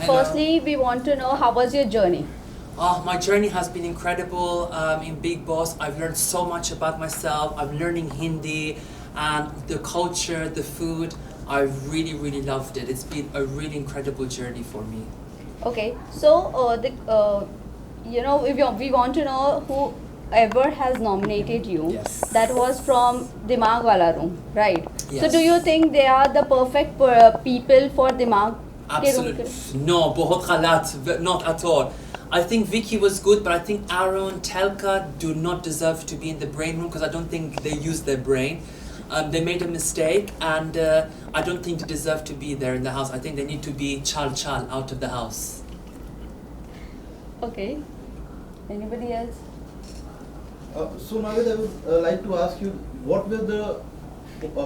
firstly, we want to know how was your journey? My journey has been incredible in Big Boss. I've learned so much about myself. I'm learning Hindi and the culture, the food. I really, really loved it. It's been a really incredible journey for me. Okay, so we want to know whoever has nominated you. Yes. That was from Dimag Wala Room, right? Yes. So do you think they are the perfect people for Dimag? Absolutely. No, bahut khalat, not at all. I think Vicky was good, but I think Aaron, Telka do not deserve to be in the brain room because I don't think they use their brain. They made a mistake, and I don't think they deserve to be there in the house. I think they need to be chal out of the house. Okay. Anybody else? So Navid, I would like to ask you, what were the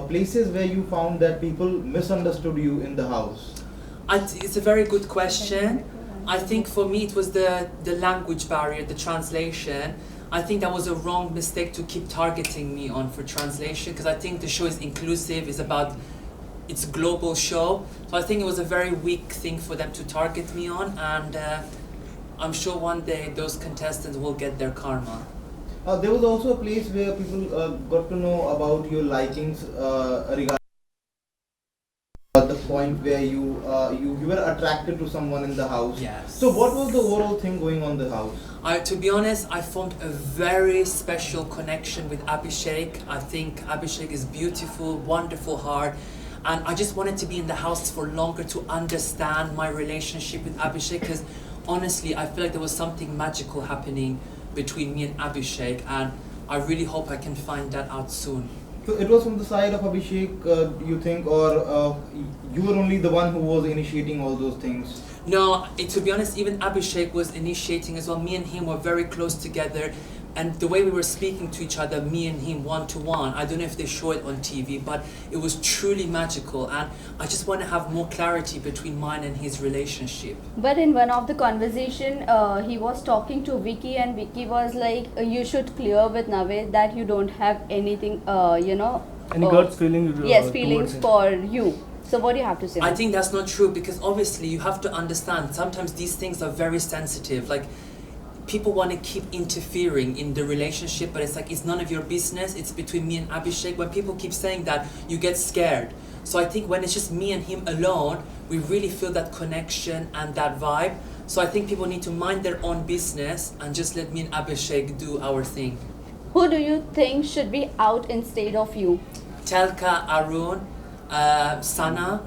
places where you found that people misunderstood you in the house? It's a very good question. I think for me it was the language barrier, the translation. I think that was a wrong mistake to keep targeting me on for translation, because I think the show is inclusive, it's a global show. So I think it was a very weak thing for them to target me on, and I'm sure one day those contestants will get their karma. There was also a place where people got to know about your likings regarding the point where you were attracted to someone in the house. Yes. So what was the overall thing going on in the house? To be honest, I formed a very special connection with Abhishek. I think Abhishek is beautiful, wonderful heart, and I just wanted to be in the house for longer to understand my relationship with Abhishek, because honestly, I feel like there was something magical happening between me and Abhishek, and I really hope I can find that out soon. So it was from the side of Abhishek, you think, or you were only the one who was initiating all those things? No, to be honest, even Abhishek was initiating as well. Me and him were very close together, and the way we were speaking to each other, me and him one-to-one, I don't know if they show it on TV, but it was truly magical, and I just want to have more clarity between mine and his relationship. But in one of the conversation, he was talking to Vicky, and Vicky was like, you should clear with Navid that you don't have anything, Any gut feeling? Yes, feelings towards him. for you. So what do you have to say? I think that's not true, because obviously you have to understand sometimes these things are very sensitive. Like, people want to keep interfering in the relationship, but it's like, it's none of your business. It's between me and Abhishek. When people keep saying that, you get scared. So I think when it's just me and him alone, we really feel that connection and that vibe. So I think people need to mind their own business and just let me and Abhishek do our thing. Who do you think should be out instead of you? Telka, Arun, Sana,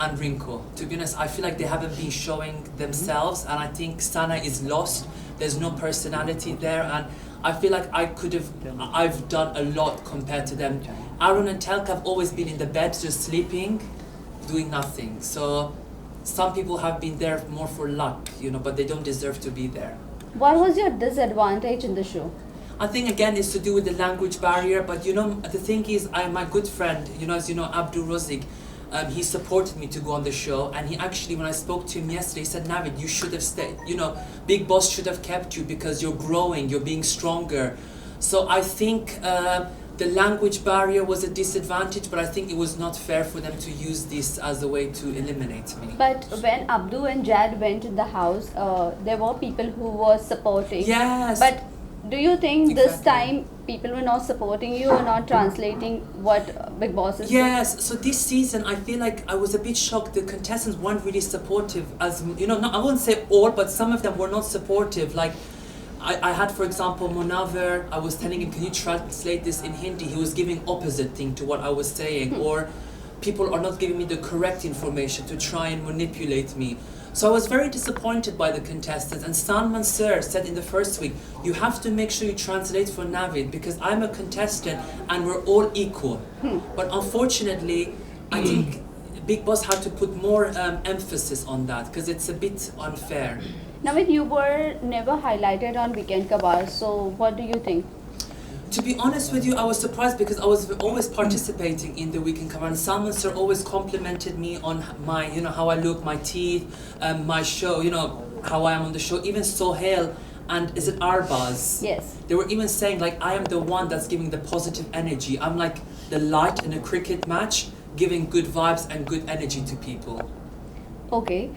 and Rinko. To be honest, I feel like they haven't been showing themselves, and I think Sana is lost. There's no personality there, and I feel like I've done a lot compared to them. Arun and Telka have always been in the bed, just sleeping, doing nothing. So some people have been there more for luck, but they don't deserve to be there. What was your disadvantage in the show? I think again it's to do with the language barrier, but the thing is, my good friend, as you know, Abdul Razik, he supported me to go on the show, and he actually, when I spoke to him yesterday, he said, Navid, you should have stayed, Big Boss should have kept you because you're growing, you're being stronger. So I think the language barrier was a disadvantage, but I think it was not fair for them to use this as a way to eliminate me. But when Abdu and Jad went in the house, there were people who were supporting. Yes. But do you think this Exactly. time people were not supporting you or not translating what Big Boss is doing? Yes, so this season I feel like I was a bit shocked. The contestants weren't really supportive, as I won't say all, but some of them were not supportive. Like I had, for example, Monaver, I was telling him, can you translate this in Hindi? He was giving opposite thing to what I was saying. Or people are not giving me the correct information to try and manipulate me. So I was very disappointed by the contestants, and Salman Sir said in the first week, you have to make sure you translate for Navid because I'm a contestant and we're all equal. But unfortunately, I think Big Boss had to put more emphasis on that because it's a bit unfair. Navid, you were never highlighted on Weekend Kabars, so what do you think? To be honest with you, I was surprised because I was always participating in the Weekend Cover, and Salman Sir always complimented me on my, how I look, my teeth, my show, how I am on the show. Even Sohail and is it Arbaz? Yes. They were even saying like I am the one that's giving the positive energy. I'm like the light in a cricket match, giving good vibes and good energy to people. Okay.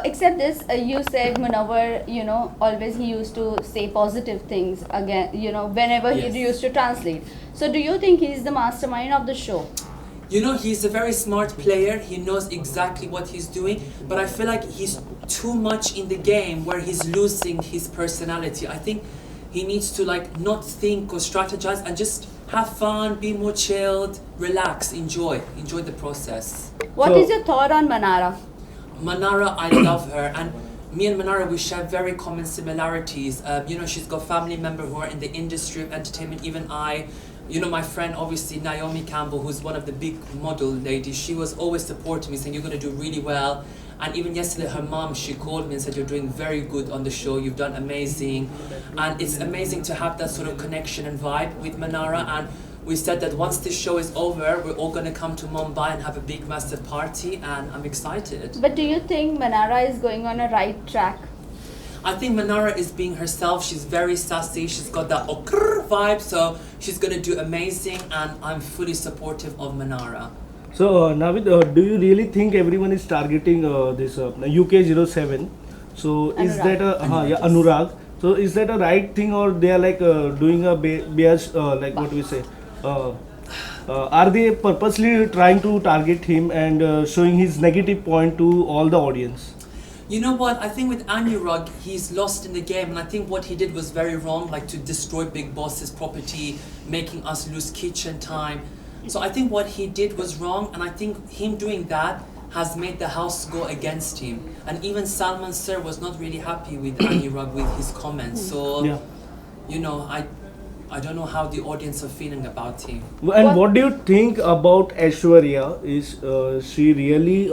Except this, you said Munawar, you know, always he used to say positive things again, you know, whenever Yes. he used to translate. So do you think he's the mastermind of the show? You know, he's a very smart player. He knows exactly what he's doing, but I feel like he's too much in the game where he's losing his personality. I think he needs to like not think or strategize and just have fun, be more chilled, relax, enjoy the process. What So- is your thought on Manara? Manara, I love her, and me and Manara, we share very common similarities. You know, she's got family members who are in the industry of entertainment. Even I, you know, my friend, obviously Naomi Campbell, who's one of the big model ladies, she was always supporting me, saying you're gonna do really well. And even yesterday, her mom, she called me and said, you're doing very good on the show, you've done amazing. And it's amazing to have that sort of connection and vibe with Manara. And we said that once this show is over, we're all gonna come to Mumbai and have a big, massive party, and I'm excited. But do you think Manara is going on a right track? I think Manara is being herself. She's very sassy. She's got that okrr vibe, so she's gonna do amazing, and I'm fully supportive of Manara. So, Navid, do you really think everyone is targeting this UK07? So, is Anurag. that a yeah, Anurag? So, is that a right thing, or they are like doing a bias, like what we say? Are they purposely trying to target him and showing his negative point to all the audience? You know what? I think with Anurag, he's lost in the game, and I think what he did was very wrong, like to destroy Big Boss's property, making us lose kitchen time. So I think what he did was wrong, and I think him doing that has made the house go against him. And even Salman Sir was not really happy with Anurag with his comments. So, Yeah. you know, I don't know how the audience are feeling about him. And what do you think about Aishwarya? Is she really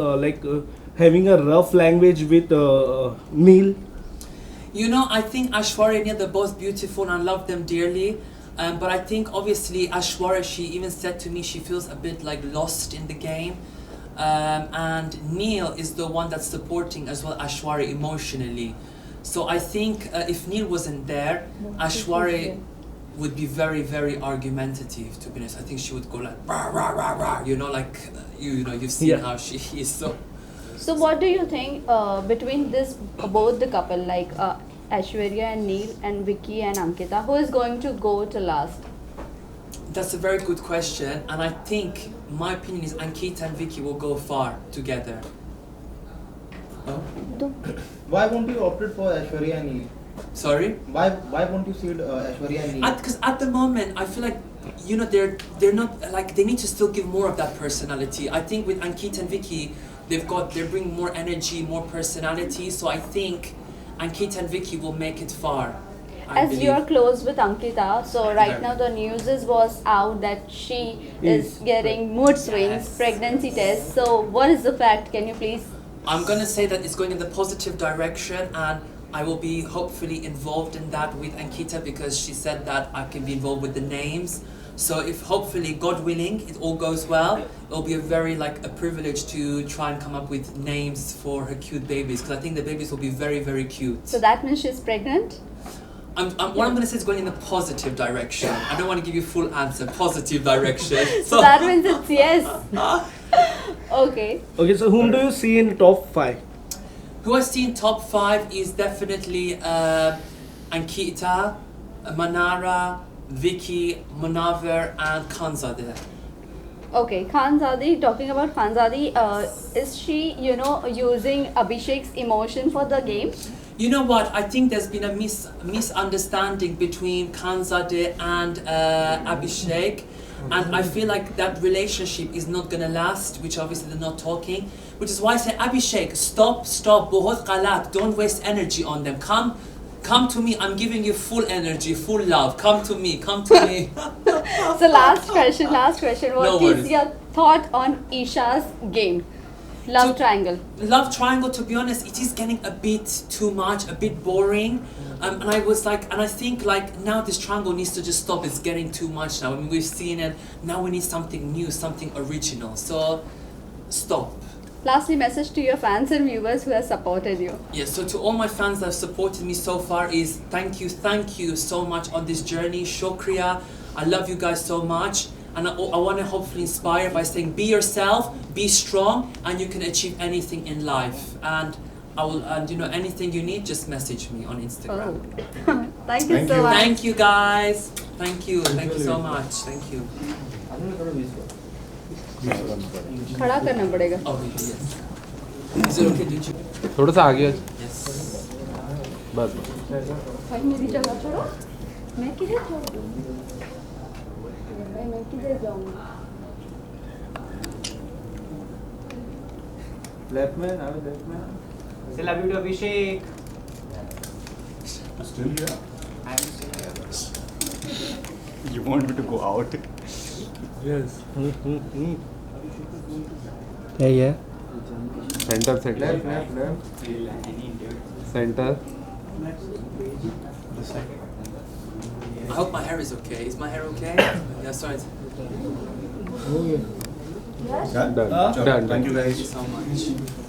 having a rough language with Neil? You know, I think Aishwarya and Neil, they're both beautiful and I love them dearly. But I think obviously Aishwarya, she even said to me she feels a bit like lost in the game. And Neil is the one that's supporting as well Aishwarya emotionally. So I think if Neil wasn't there, Aishwarya would be very, very argumentative, to be honest. I think she would go like, rah, rah, rah, rah, you know, like, you know, you've seen Yeah. how she is. So what do you think between this both the couple like Aishwarya and Neil and Vicky and Ankita, who is going to go to last? That's a very good question, and I think my opinion is Ankita and Vicky will go far together. Oh? Why won't you opt for Aishwarya and Neil? Sorry? Why won't you see Aishwarya and Neil? Because at the moment, I feel like, you know, they're not, like, they need to still give more of that personality. I think with Ankita and Vicky, they're bringing more energy, more personality, so I think Ankita and Vicky will make it far. I As believe. you are close with Ankita, so right Yeah. now the news was out that she is getting mood swings, Yes. pregnancy test. So what is the fact? Can you please? I'm gonna say that it's going in the positive direction, and I will be hopefully involved in that with Ankita because she said that I can be involved with the names. So if hopefully, God willing, it all goes well, it'll be a very a privilege to try and come up with names for her cute babies because I think the babies will be very, very cute. So that means she's pregnant. What I'm gonna say is going in the positive direction. I don't want to give you full answer. Positive direction. So that means it's yes. Okay. Okay, so whom do you see in top 5? Who I see in top 5 is definitely Ankita, Manara, Vicky, Munawar, and Khanzadeh. Okay, Khanzadi, talking about Khanzadi, is she, using Abhishek's emotion for the game? You know what? I think there's been a misunderstanding between Khanzadeh and Abhishek, and I feel like that relationship is not gonna last, which obviously they're not talking. Which is why I say, Abhishek, stop, bahut galat, don't waste energy on them. Come to me, I'm giving you full energy, full love. Come to me. So last question. What No is worries. your thought on Isha's game? Love triangle. Love triangle, to be honest, it is getting a bit too much, a bit boring. And I was like, and I think now this triangle needs to just stop. It's getting too much now. I mean, we've seen it. Now we need something new, something original. So, stop. Lastly, message to your fans and viewers who have supported you. Yes, so to all my fans that have supported me so far thank you so much on this journey. Shukriya. I love you guys so much. And I want to hopefully inspire by saying, be yourself, be strong, and you can achieve anything in life. And I will, and you know, anything you need, just message me on Instagram. Oh. Thank you so much. Thank you guys. Thank you so much. Thank you. खड़ा करना पड़ेगा. Oh, yes. Is it okay? Did you? थोड़ा सा आगे Yes. बस भाई मेरी जगह छोड़ो. मैं किधर छोड़ूं? भाई मैं किधर जाऊँगा? Left man, I was left man. Say love you to Abhishek. Still here? I'm still here. You want me to go out? Yes Yeah. Centre centre centre I hope my hair is okay. Is my hair okay? Yeah, sorry. Done. Done. Thank you guys. Thank you so much.